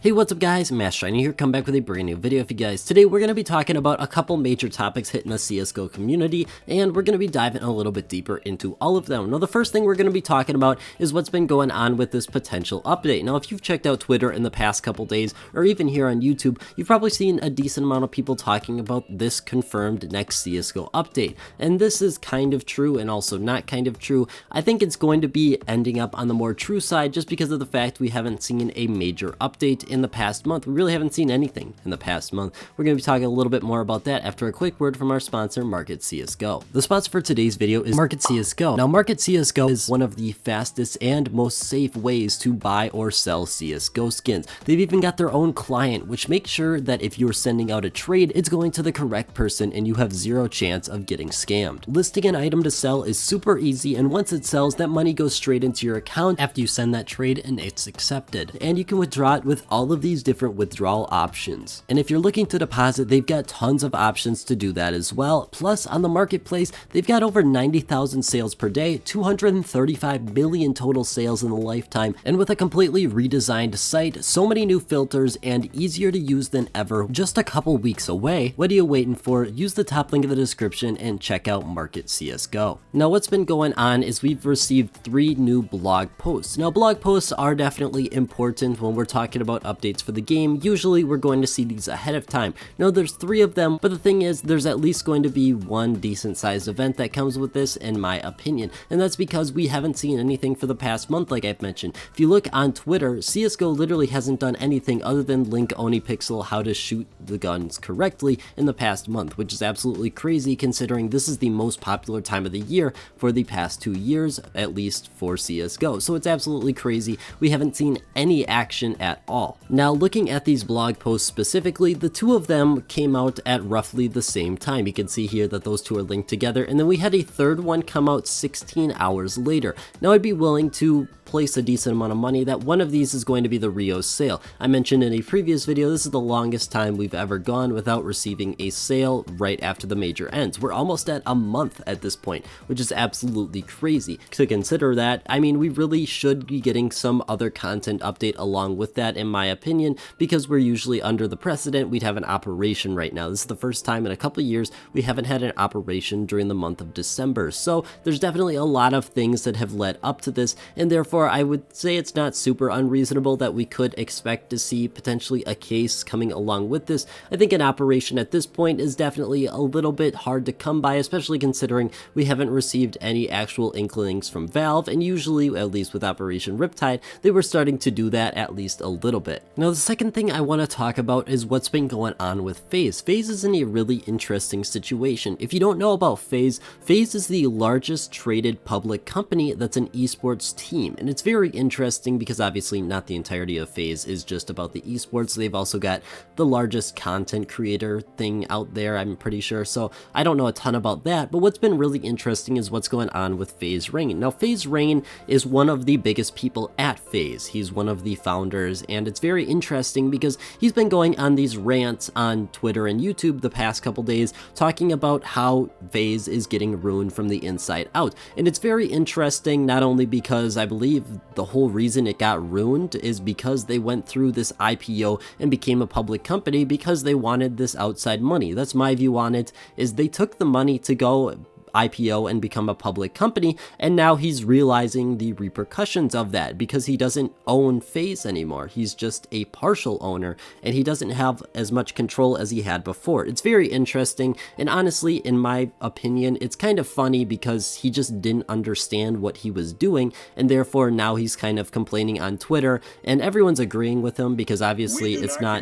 Hey, what's up guys, MassShiny here, come back with a brand new video for you guys. Today we're going to be talking about a couple major topics hitting the CSGO community, and we're going to be diving a little bit deeper into all of them. Now the first thing we're going to be talking about is what's been going on with this potential update. Now if you've checked out Twitter in the past couple days, or even here on YouTube, you've probably seen a decent amount of people talking about this confirmed next CSGO update. And this is kind of true and also not kind of true. I think it's going to be ending up on the more true side just because of the fact we haven't seen a major update in the past month. We really haven't seen anything in the past month. We're going to be talking a little bit more about that after a quick word from our sponsor, Market CSGO. The sponsor for today's video is Market CSGO. Now, Market CSGO is one of the fastest and most safe ways to buy or sell CSGO skins. They've even got their own client, which makes sure that if you're sending out a trade, it's going to the correct person and you have zero chance of getting scammed. Listing an item to sell is super easy, and once it sells, that money goes straight into your account after you send that trade and it's accepted. And you can withdraw it with all of these different withdrawal options. And if you're looking to deposit, they've got tons of options to do that as well. Plus, on the marketplace, they've got over 90,000 sales per day, 235 million total sales in the lifetime, and with a completely redesigned site, so many new filters, and easier to use than ever, just a couple weeks away. What are you waiting for? Use the top link in the description and check out Market CSGO. Now, what's been going on is we've received 3 new blog posts. Now, blog posts are definitely important when we're talking about updates for the game. Usually we're going to see these ahead of time. Now there's 3 of them, but the thing is there's at least going to be one decent sized event that comes with this, in my opinion, and that's because we haven't seen anything for the past month. Like I've mentioned, if you look on Twitter, CSGO literally hasn't done anything other than link Onipixel how to shoot the guns correctly in the past month, which is absolutely crazy considering this is the most popular time of the year for the past 2 years, at least for CSGO. So it's absolutely crazy. We haven't seen any action at all. Now looking at these blog posts specifically, the 2 of them came out at roughly the same time. You can see here that those 2 are linked together, and then we had a third one come out 16 hours later. Now I'd be willing to place a decent amount of money that one of these is going to be the Rio sale. I mentioned in a previous video, this is the longest time we've ever gone without receiving a sale right after the major ends. We're almost at a month at this point, which is absolutely crazy. To consider that, I mean, we really should be getting some other content update along with that, in my opinion, because we're usually under the precedent we'd have an operation right now. This is the first time in a couple of years we haven't had an operation during the month of December. So there's definitely a lot of things that have led up to this, and therefore I would say it's not super unreasonable that we could expect to see potentially a case coming along with this. I think an operation at this point is definitely a little bit hard to come by, especially considering we haven't received any actual inklings from Valve, and usually, at least with Operation Riptide, they were starting to do that at least a little bit. Now the second thing I want to talk about is what's been going on with FaZe. FaZe is in a really interesting situation. If you don't know about FaZe, FaZe is the largest traded public company that's an esports team, and it's very interesting because obviously not the entirety of FaZe is just about the esports. They've also got the largest content creator thing out there, I'm pretty sure, so I don't know a ton about that, but what's been really interesting is what's going on with FaZe Rain. Now FaZe Rain is one of the biggest people at FaZe. He's one of the founders, and it's very interesting because he's been going on these rants on Twitter and YouTube the past couple days talking about how FaZe is getting ruined from the inside out. And it's very interesting not only because I believe the whole reason it got ruined is because they went through this IPO and became a public company because they wanted this outside money. That's my view on it, is they took the money to go IPO and become a public company, and now he's realizing the repercussions of that because he doesn't own FaZe anymore. He's just a partial owner, and he doesn't have as much control as he had before. It's very interesting, and honestly, in my opinion, it's kind of funny because he just didn't understand what he was doing, and therefore now he's kind of complaining on Twitter, and everyone's agreeing with him because obviously it's not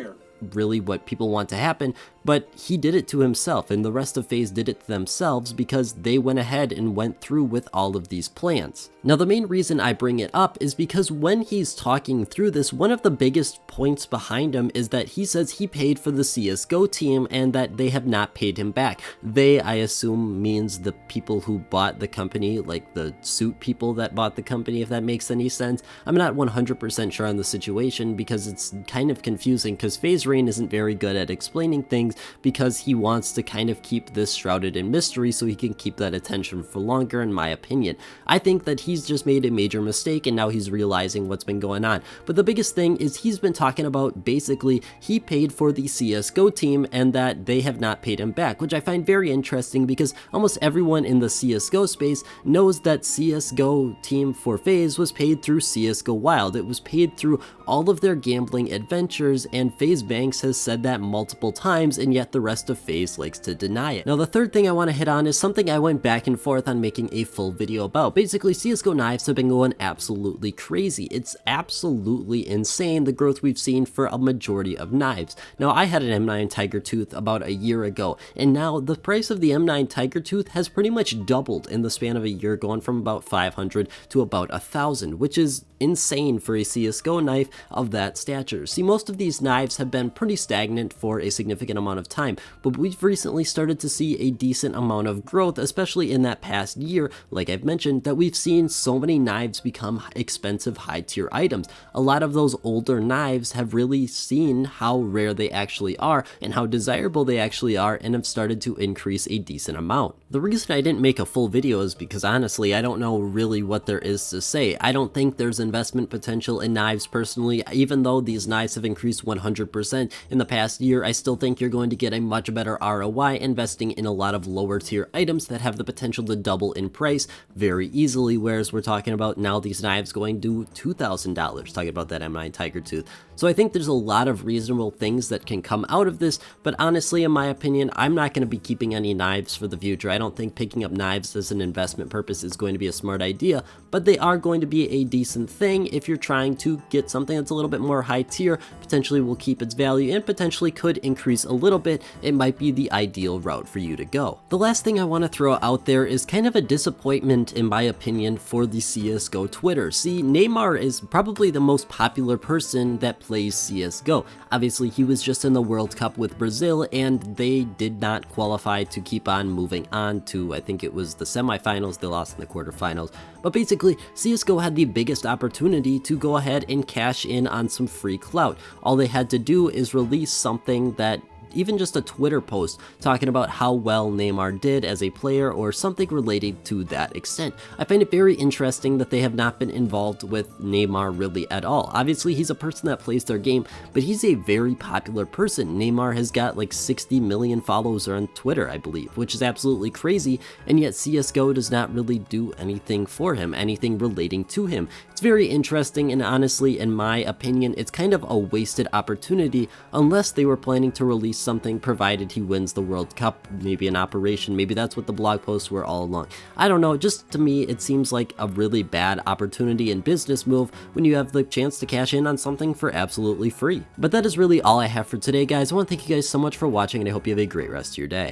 really what people want to happen, but he did it to himself, and the rest of FaZe did it to themselves because they went ahead and went through with all of these plans. Now the main reason I bring it up is because when he's talking through this, one of the biggest points behind him is that he says he paid for the CSGO team and that they have not paid him back. They, I assume, means the people who bought the company, like the suit people that bought the company, if that makes any sense. I'm not 100% sure on the situation because it's kind of confusing because FaZe Rain isn't very good at explaining things, because he wants to kind of keep this shrouded in mystery so he can keep that attention for longer, in my opinion. I think that he's just made a major mistake and now he's realizing what's been going on. But the biggest thing is he's been talking about basically he paid for the CSGO team and that they have not paid him back, which I find very interesting because almost everyone in the CSGO space knows that CSGO team for FaZe was paid through CSGO Wild. It was paid through all of their gambling adventures, and FaZe Banks has said that multiple times, and yet the rest of FaZe likes to deny it. Now the third thing I want to hit on is something I went back and forth on making a full video about. Basically, CSGO knives have been going absolutely crazy. It's absolutely insane the growth we've seen for a majority of knives. Now I had an M9 Tiger Tooth about a year ago, and now the price of the M9 Tiger Tooth has pretty much doubled in the span of a year, going from about 500 to about 1,000, which is insane for a CSGO knife of that stature. See, most of these knives have been pretty stagnant for a significant amount of time, but we've recently started to see a decent amount of growth, especially in that past year, like I've mentioned, that we've seen so many knives become expensive high-tier items. A lot of those older knives have really seen how rare they actually are and how desirable they actually are, and have started to increase a decent amount. The reason I didn't make a full video is because honestly, I don't know really what there is to say. I don't think there's investment potential in knives personally. Even though these knives have increased 100% in the past year, I still think you're going to get a much better ROI investing in a lot of lower tier items that have the potential to double in price very easily, whereas we're talking about now these knives going to $2,000, talking about that M9 Tiger Tooth. So I think there's a lot of reasonable things that can come out of this, but honestly, in my opinion, I'm not going to be keeping any knives for the future. I don't think picking up knives as an investment purpose is going to be a smart idea, but they are going to be a decent thing if you're trying to get something that's a little bit more high tier, potentially will keep its value and potentially could increase a little bit. It might be the ideal route for you to go. The last thing I want to throw out there is kind of a disappointment, in my opinion, for the CSGO Twitter. See, Neymar is probably the most popular person that plays CSGO. Obviously, he was just in the World Cup with Brazil, and they did not qualify to keep on moving on to, I think it was the semifinals. They lost in the quarterfinals. But basically, CSGO had the biggest opportunity to go ahead and cash in on some free clout. All they had to do is release something that, even just a Twitter post talking about how well Neymar did as a player or something related to that extent. I find it very interesting that they have not been involved with Neymar really at all. Obviously, he's a person that plays their game, but he's a very popular person. Neymar has got like 60 million followers on Twitter, I believe, which is absolutely crazy, and yet CSGO does not really do anything for him, anything relating to him. It's very interesting, and honestly, in my opinion, it's kind of a wasted opportunity unless they were planning to release something provided he wins the World Cup, maybe an operation, maybe that's what the blog posts were all along. I don't know, just to me it seems like a really bad opportunity and business move when you have the chance to cash in on something for absolutely free. But that is really all I have for today, guys. I want to thank you guys so much for watching, and I hope you have a great rest of your day.